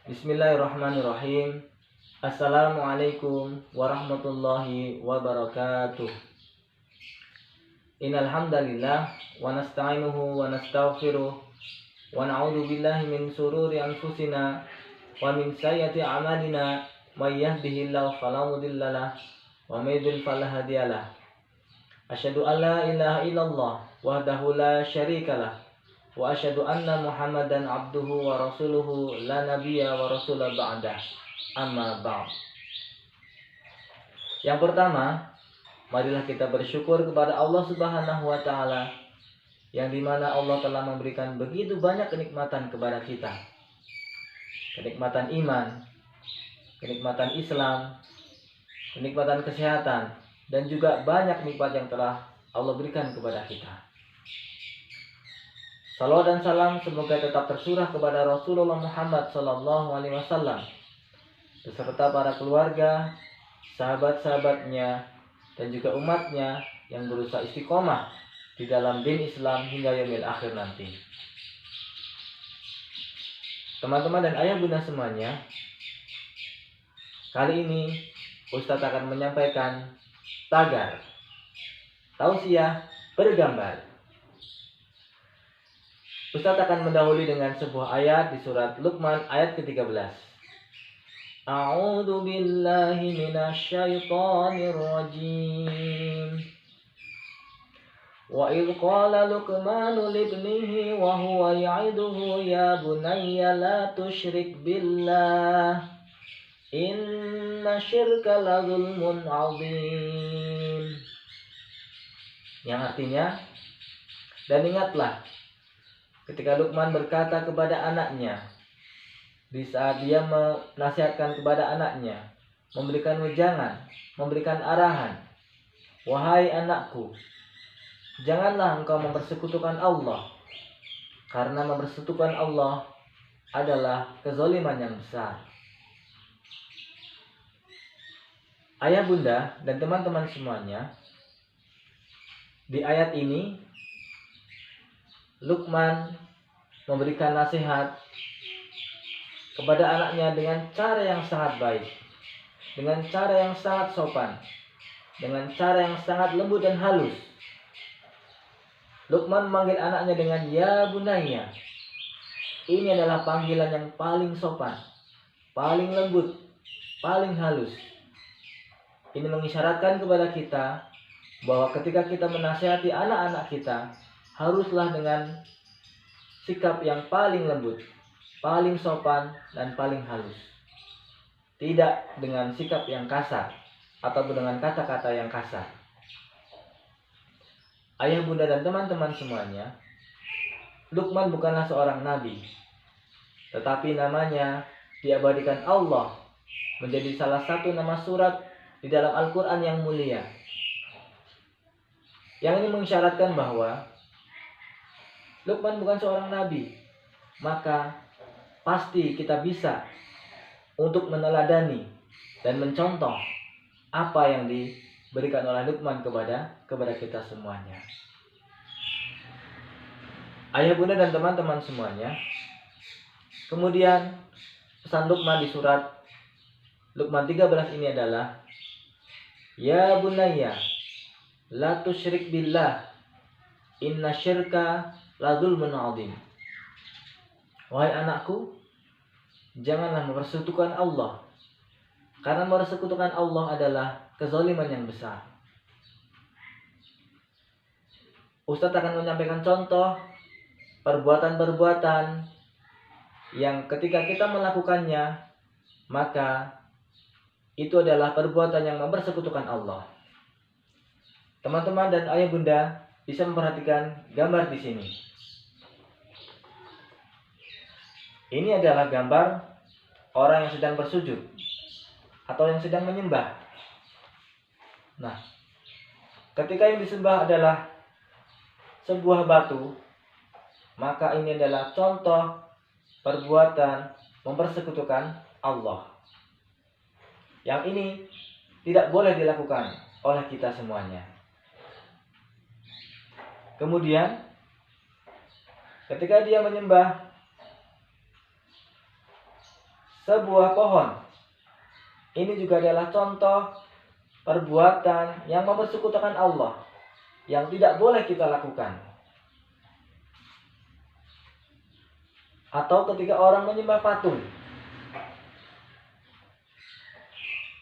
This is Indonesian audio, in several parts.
Bismillahirrahmanirrahim. Assalamualaikum warahmatullahi wabarakatuh. Innal hamdalillah wa nasta'inuhu wa nastaghfiruh wa na'udzu billahi min shururi anfusina wa min sayyiati a'malina may yahdihillahu fala mudhillalah wa may yudhlil fala hadiyalah. Asyhadu an la ilaha illallah wahdahu la syarikalah wa asyhadu anna Muhammadan abduhu wa rasuluhu la nabiyya wa rasula ba'dah. Amma ba'd. Yang pertama, marilah kita bersyukur kepada Allah Subhanahu wa taala yang dimana Allah telah memberikan begitu banyak kenikmatan kepada kita. Kenikmatan iman, kenikmatan Islam, kenikmatan kesehatan, dan juga banyak nikmat yang telah Allah berikan kepada kita. Salawat dan salam semoga tetap tercurah kepada Rasulullah Muhammad SAW beserta para keluarga, sahabat-sahabatnya, dan juga umatnya yang berusaha istiqomah di dalam din Islam hingga yaumil akhir nanti. Teman-teman dan ayah bunda semuanya, kali ini Ustadz akan menyampaikan tagar tausiah bergambar. Ustadz akan mendahului dengan sebuah ayat di surat Luqman ayat ke-13. A'udzu billahi minasyaitonir rajim. Wa idh qala Luqmanu libnihi wa huwa ya'iduhu ya bunayya la tusyrik billah inna syirka la dzulmun 'adzim. Yang artinya, dan ingatlah ketika Luqman berkata kepada anaknya, di saat dia menasihatkan kepada anaknya, memberikan wejangan, memberikan arahan, wahai anakku, janganlah engkau mempersekutukan Allah, karena mempersekutukan Allah adalah kezaliman yang besar. Ayah bunda dan teman-teman semuanya, di ayat ini Luqman memberikan nasihat kepada anaknya dengan cara yang sangat baik, dengan cara yang sangat sopan, dengan cara yang sangat lembut dan halus. Luqman memanggil anaknya dengan ya bunayya. Ini adalah panggilan yang paling sopan, paling lembut, paling halus. Ini mengisyaratkan kepada kita bahwa ketika kita menasihati anak-anak kita, haruslah dengan sikap yang paling lembut, paling sopan, dan paling halus. Tidak dengan sikap yang kasar ataupun dengan kata-kata yang kasar. Ayah bunda dan teman-teman semuanya, Luqman bukanlah seorang nabi, tetapi namanya diabadikan Allah menjadi salah satu nama surat di dalam Al-Quran yang mulia. Yang ini mengisyaratkan bahwa Luqman bukan seorang nabi, maka pasti kita bisa untuk meneladani dan mencontoh apa yang diberikan oleh Luqman kepada kita semuanya. Ayah bunda dan teman-teman semuanya, kemudian pesan Luqman di surat Luqman 13 ini adalah ya bunayya la tusyrik billah inna syirka la dzulmun 'adzim. Wahai anakku, janganlah mempersekutukan Allah, karena mempersekutukan Allah adalah kezaliman yang besar. Ustadz akan menyampaikan contoh perbuatan-perbuatan yang ketika kita melakukannya, maka itu adalah perbuatan yang mempersekutukan Allah. Teman-teman dan ayah bunda bisa memperhatikan gambar di sini. Ini adalah gambar orang yang sedang bersujud atau yang sedang menyembah. Nah, ketika yang disembah adalah sebuah batu, maka ini adalah contoh perbuatan mempersekutukan Allah. Yang ini tidak boleh dilakukan oleh kita semuanya. Kemudian, ketika dia menyembah sebuah pohon. Ini juga adalah contoh perbuatan yang mempersekutukan Allah, yang tidak boleh kita lakukan. Atau ketika orang menyembah patung,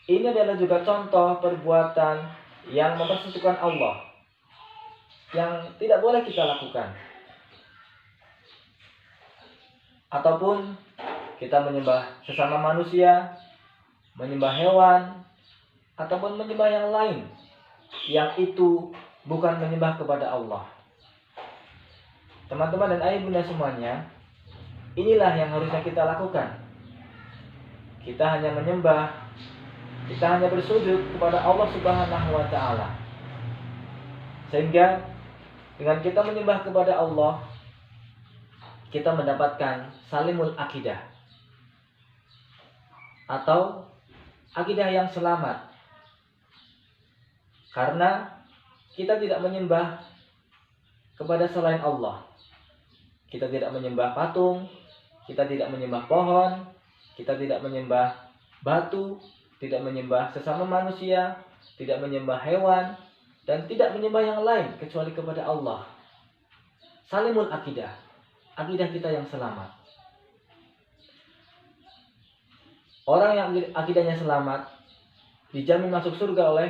ini adalah juga contoh perbuatan yang mempersekutukan Allah, yang tidak boleh kita lakukan. Ataupun kita menyembah sesama manusia, menyembah hewan, ataupun menyembah yang lain, yang itu bukan menyembah kepada Allah. Teman-teman dan ayah bunda semuanya, inilah yang harusnya kita lakukan. Kita hanya menyembah, kita hanya bersujud kepada Allah Subhanahu wa Ta'ala. Sehingga dengan kita menyembah kepada Allah, kita mendapatkan salimul akidah, atau akidah yang selamat. Karena kita tidak menyembah kepada selain Allah. Kita tidak menyembah patung, kita tidak menyembah pohon, kita tidak menyembah batu, tidak menyembah sesama manusia, tidak menyembah hewan, dan tidak menyembah yang lain kecuali kepada Allah. Salimul akidah, akidah kita yang selamat. Orang yang akidahnya selamat dijamin masuk surga oleh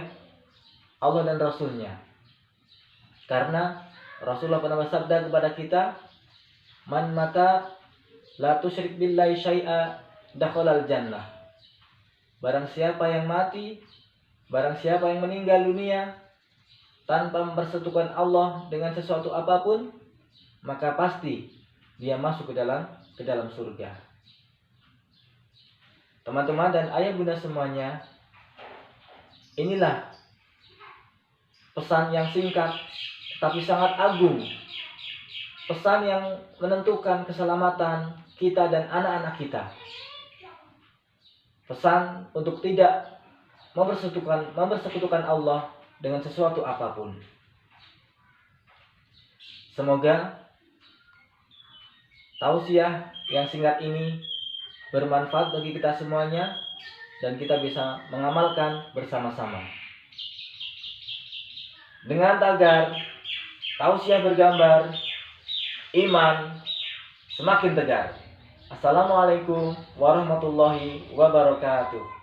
Allah dan Rasulnya. Karena Rasulullah pernah bersabda kepada kita, "Man mata la tusyrik billahi syai'a dakhalal jannah." Barang siapa yang mati, barang siapa yang meninggal dunia tanpa mempersekutukan Allah dengan sesuatu apapun, maka pasti dia masuk ke dalam surga. Teman-teman dan ayah bunda semuanya, inilah pesan yang singkat tapi sangat agung. Pesan yang menentukan keselamatan kita dan anak-anak kita. Pesan untuk tidak mempersekutukan Allah dengan sesuatu apapun. Semoga tausiah yang singkat ini bermanfaat bagi kita semuanya dan kita bisa mengamalkan bersama-sama. Dengan tagar tausiah bergambar, iman semakin tegar. Assalamualaikum warahmatullahi wabarakatuh.